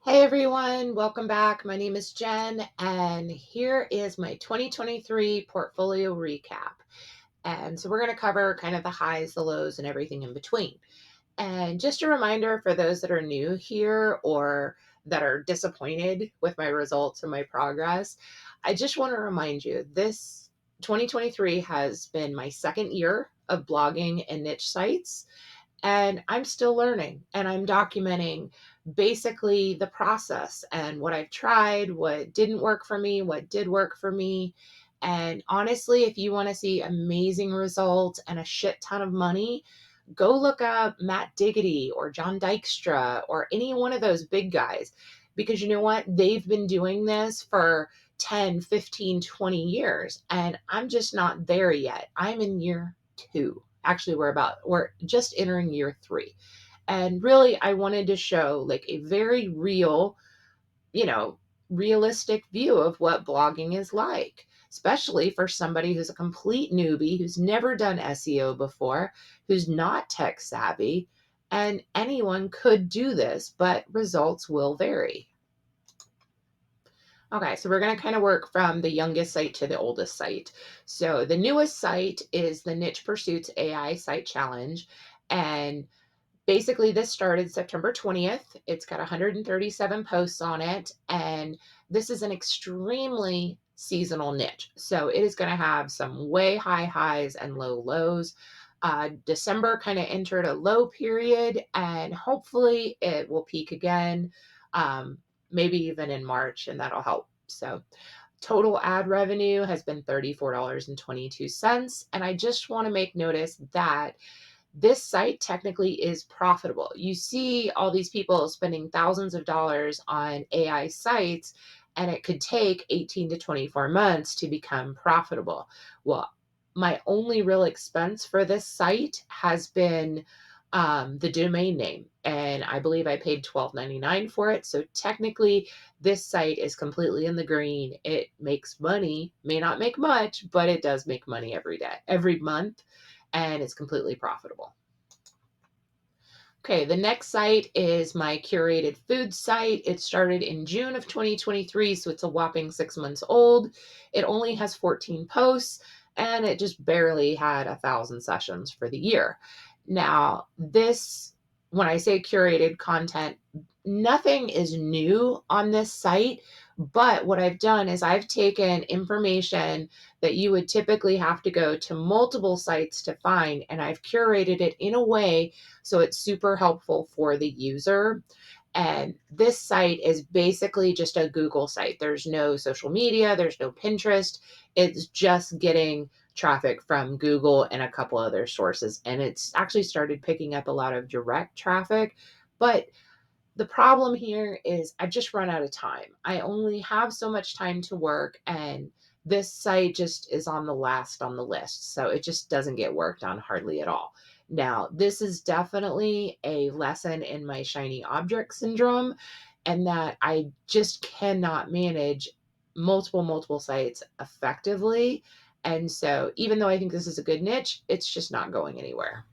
Hey everyone, welcome back. My name is Jen, and here is my 2023 portfolio recap. And so we're going to cover kind of the highs, the lows, and everything in between. And just a reminder for those that are new here or that are disappointed with my results and my progress, I just want to remind you this 2023 has been my second year of blogging and niche sites. And I'm still learning and I'm documenting basically the process and what I've tried, what didn't work for me, what did work for me. And honestly, if you want to see amazing results and a shit ton of money, go look up Matt Diggity or John Dykstra or any one of those big guys. Because you know what? They've been doing this for 10, 15, 20 years. And I'm just not there yet. I'm in year two. Actually, we're just entering year three. And really, I wanted to show like a very real, you know, realistic view of what blogging is like, especially for somebody who's a complete newbie, who's never done SEO before, who's not tech savvy. And anyone could do this, but results will vary. Okay, so we're going to kind of work from the youngest site to the oldest site. So the newest site is the Niche Pursuits AI Site Challenge. And basically, this started September 20th. It's got 137 posts on it. And this is an extremely seasonal niche. So it is going to have some way high highs and low lows. December kind of entered a low period, and hopefully it will peak again, um, maybe even in March, and that'll help. So total ad revenue has been $34.22. And I just want to make notice that this site technically is profitable. You see all these people spending thousands of dollars on AI sites, and it could take 18 to 24 months to become profitable. Well, my only real expense for this site has been the domain name, and I believe I paid $12.99 for it. So technically, this site is completely in the green. It makes money, may not make much, but it does make money every day, every month, and it's completely profitable. Okay, the next site is my Curated Food site. It started in June of 2023, so it's a whopping 6 months old. It only has 14 posts, and it just barely had 1,000 sessions for the year. Now, when I say curated content, nothing is new on this site, but what I've done is I've taken information that you would typically have to go to multiple sites to find, and I've curated it in a way so it's super helpful for the user. And this site is basically just a Google site. There's no social media, there's no Pinterest. It's just getting traffic from Google and a couple other sources. And it's actually started picking up a lot of direct traffic. But the problem here is I've just run out of time. I only have so much time to work, and this site just is on the last on the list. So it just doesn't get worked on hardly at all. Now, this is definitely a lesson in my shiny object syndrome, and that I just cannot manage multiple sites effectively. And so, even though I think this is a good niche, it's just not going anywhere.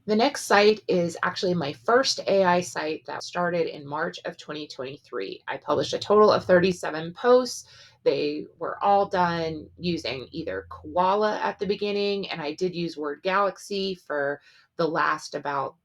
The next site is actually my first AI site that started in March of 2023. I published a total of 37 posts. They were all done using either Koala at the beginning, and I did use Word Galaxy for the last about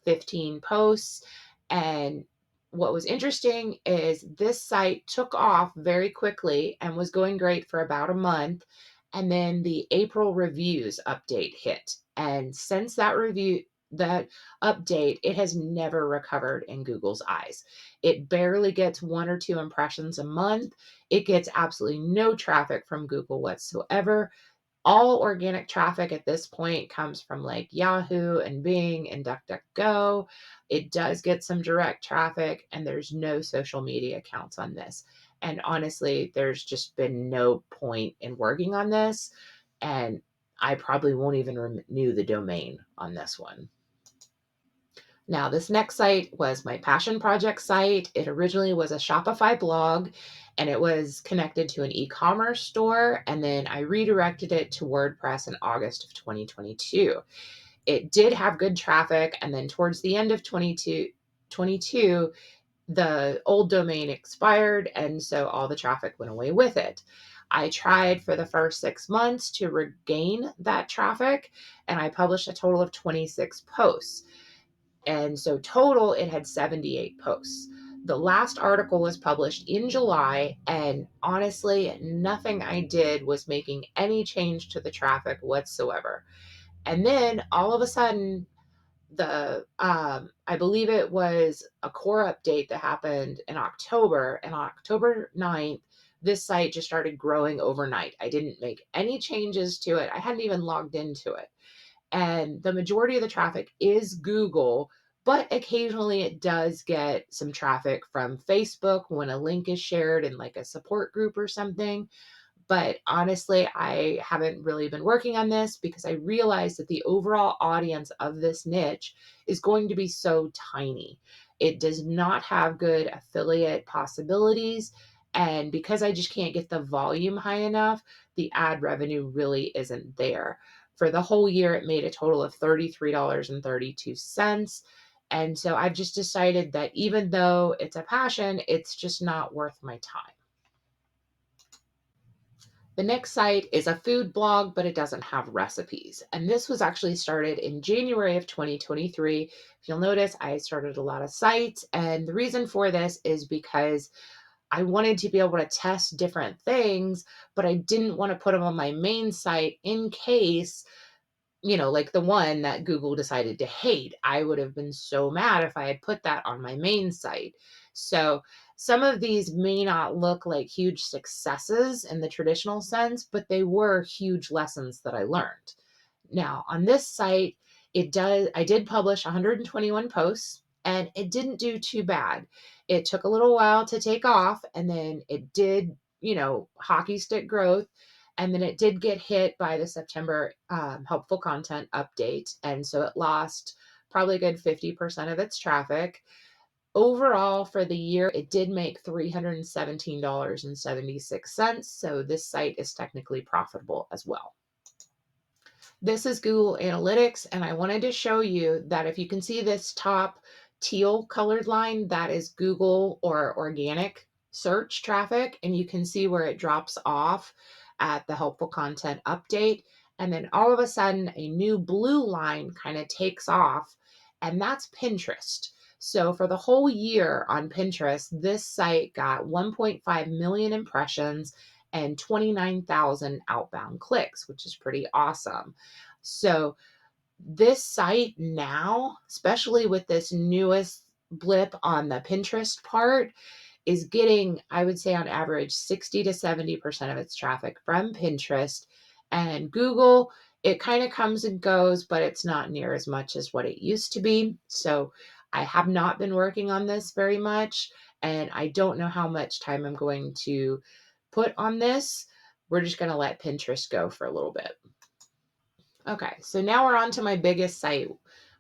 15 posts. And what was interesting is this site took off very quickly and was going great for about a month. And then the April reviews update hit. And since that update, it has never recovered in Google's eyes. It barely gets 1 or 2 impressions a month. It gets absolutely no traffic from Google whatsoever. All organic traffic at this point comes from like Yahoo and Bing and DuckDuckGo. It does get some direct traffic, and there's no social media accounts on this. And honestly, there's just been no point in working on this. And I probably won't even renew the domain on this one. Now, this next site was my passion project site. It originally was a Shopify blog, and it was connected to an e-commerce store. And then I redirected it to WordPress in August of 2022. It did have good traffic. And then towards the end of 22, The old domain expired, and so all the traffic went away with it. I tried for the first 6 months to regain that traffic, and I published a total of 26 posts. And so, total, it had 78 posts. The last article was published in July, and honestly, nothing I did was making any change to the traffic whatsoever. And then all of a sudden, I believe it was a core update that happened in October, and on October 9th, this site just started growing overnight. I didn't make any changes to it. I hadn't even logged into it. And the majority of the traffic is Google, but occasionally it does get some traffic from Facebook when a link is shared in like a support group or something. But honestly, I haven't really been working on this because I realized that the overall audience of this niche is going to be so tiny. It does not have good affiliate possibilities. And because I just can't get the volume high enough, the ad revenue really isn't there. For the whole year, it made a total of $33.32. And so I've just decided that even though it's a passion, it's just not worth my time. The next site is a food blog, but it doesn't have recipes. And this was actually started in January of 2023. If you'll notice, I started a lot of sites. And the reason for this is because I wanted to be able to test different things, but I didn't want to put them on my main site in case, like the one that Google decided to hate. I would have been so mad if I had put that on my main site. So some of these may not look like huge successes in the traditional sense, but they were huge lessons that I learned. Now, on this site, I did publish 121 posts and it didn't do too bad. It took a little while to take off and then it did, hockey stick growth. And then it did get hit by the September helpful content update. And so it lost probably a good 50% of its traffic. Overall, for the year, it did make $317.76. So this site is technically profitable as well. This is Google Analytics, and I wanted to show you that if you can see this top teal colored line, that is Google or organic search traffic, and you can see where it drops off at the helpful content update. And then all of a sudden, a new blue line kind of takes off, and that's Pinterest. So for the whole year on Pinterest, this site got 1.5 million impressions and 29,000 outbound clicks, which is pretty awesome. So this site now, especially with this newest blip on the Pinterest part, is getting, I would say on average, 60 to 70% of its traffic from Pinterest. And Google, it kind of comes and goes, but it's not near as much as what it used to be. So I have not been working on this very much, and I don't know how much time I'm going to put on this. We're just going to let Pinterest go for a little bit. Okay, so now we're on to my biggest site,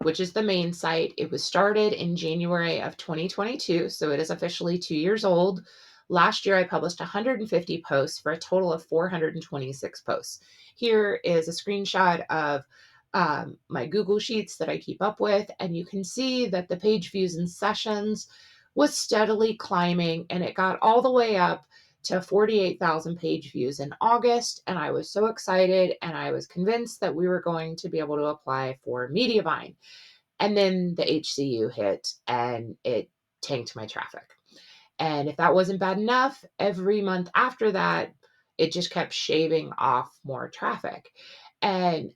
which is the main site. It was started in January of 2022, so it is officially 2 years old. Last year, I published 150 posts for a total of 426 posts. Here is a screenshot of my Google Sheets that I keep up with, and you can see that the page views and sessions was steadily climbing, and it got all the way up to 48,000 page views in August. And I was so excited and I was convinced that we were going to be able to apply for Mediavine. And then the HCU hit and it tanked my traffic. And if that wasn't bad enough, every month after that, it just kept shaving off more traffic. And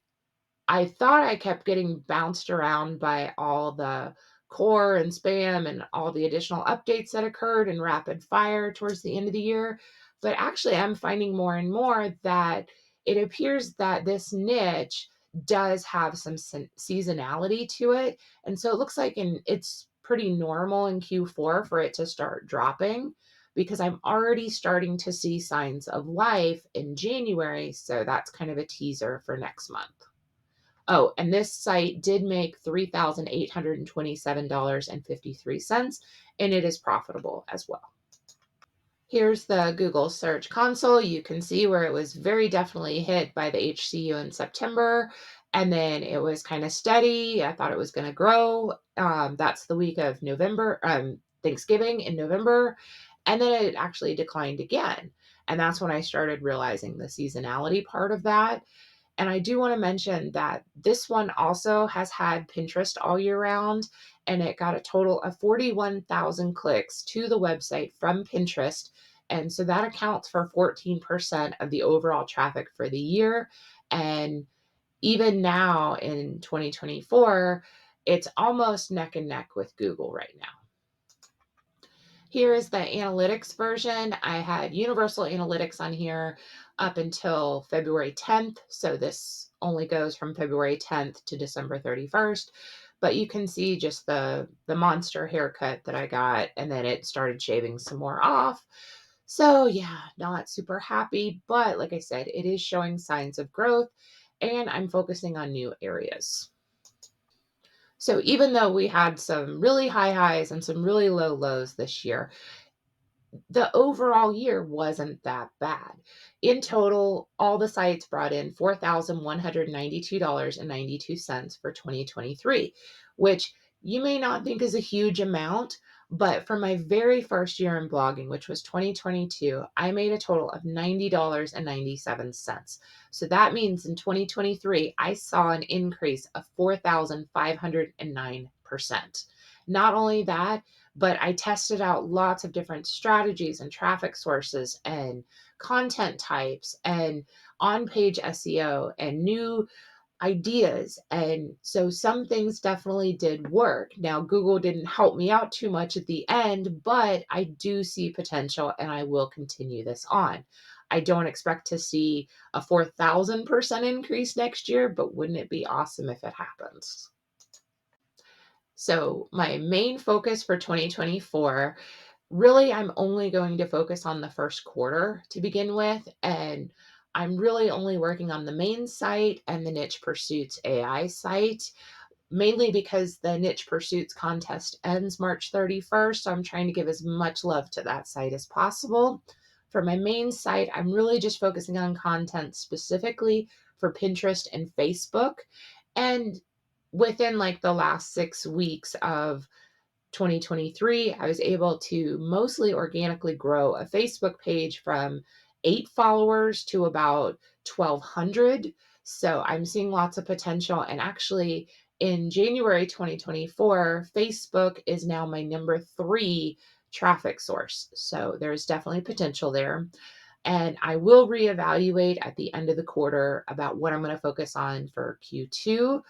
I thought I kept getting bounced around by all the core and spam and all the additional updates that occurred in rapid fire towards the end of the year. But actually, I'm finding more and more that it appears that this niche does have some seasonality to it. And so it looks like it's pretty normal in Q4 for it to start dropping because I'm already starting to see signs of life in January. So that's kind of a teaser for next month. Oh, and this site did make $3,827.53, and it is profitable as well. Here's the Google Search Console. You can see where it was very definitely hit by the HCU in September, and then it was kind of steady. I thought it was going to grow. That's the week of November, Thanksgiving in November, and then it actually declined again. And that's when I started realizing the seasonality part of that. And I do want to mention that this one also has had Pinterest all year round, and it got a total of 41,000 clicks to the website from Pinterest. And so that accounts for 14% of the overall traffic for the year. And even now in 2024, it's almost neck and neck with Google right now. Here is the analytics version. I had Universal Analytics on here up until February 10th. So this only goes from February 10th to December 31st. But you can see just the monster haircut that I got, and then it started shaving some more off. So yeah, not super happy, but like I said, it is showing signs of growth, and I'm focusing on new areas. So even though we had some really high highs and some really low lows this year, the overall year wasn't that bad. In total, all the sites brought in $4,192.92 for 2023, which you may not think is a huge amount, but for my very first year in blogging, which was 2022, I made a total of $90.97. So that means in 2023, I saw an increase of 4,509%. Not only that, but I tested out lots of different strategies and traffic sources and content types and on page SEO and new ideas. And so some things definitely did work. Now, Google didn't help me out too much at the end, but I do see potential and I will continue this on. I don't expect to see a 4,000% increase next year, but wouldn't it be awesome if it happens? So, my main focus for 2024, really, I'm only going to focus on the first quarter to begin with. And I'm really only working on the main site and the Niche Pursuits AI site, mainly because the Niche Pursuits contest ends March 31st. So I'm trying to give as much love to that site as possible. For my main site, I'm really just focusing on content specifically for Pinterest and Facebook. And within like the last 6 weeks of 2023, I was able to mostly organically grow a Facebook page from 8 followers to about 1,200. So I'm seeing lots of potential. And actually, in January 2024, Facebook is now my number 3 traffic source. So there's definitely potential there. And I will reevaluate at the end of the quarter about what I'm going to focus on for Q2.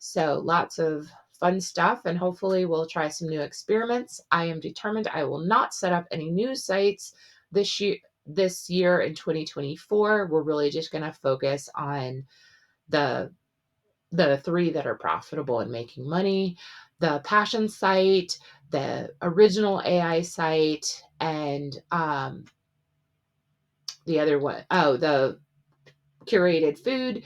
So lots of fun stuff, and hopefully we'll try some new experiments. I am determined I will not set up any new sites this year in 2024. We're really just going to focus on the 3 that are profitable and making money: the passion site, the original AI site, and the other one, oh, the Curated Food.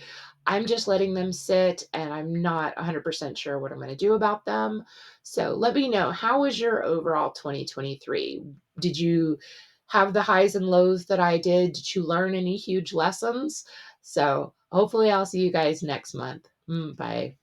I'm just letting them sit, and I'm not 100% sure what I'm going to do about them. So let me know, how was your overall 2023? Did you have the highs and lows that I did? Did you learn any huge lessons? So hopefully I'll see you guys next month. Bye.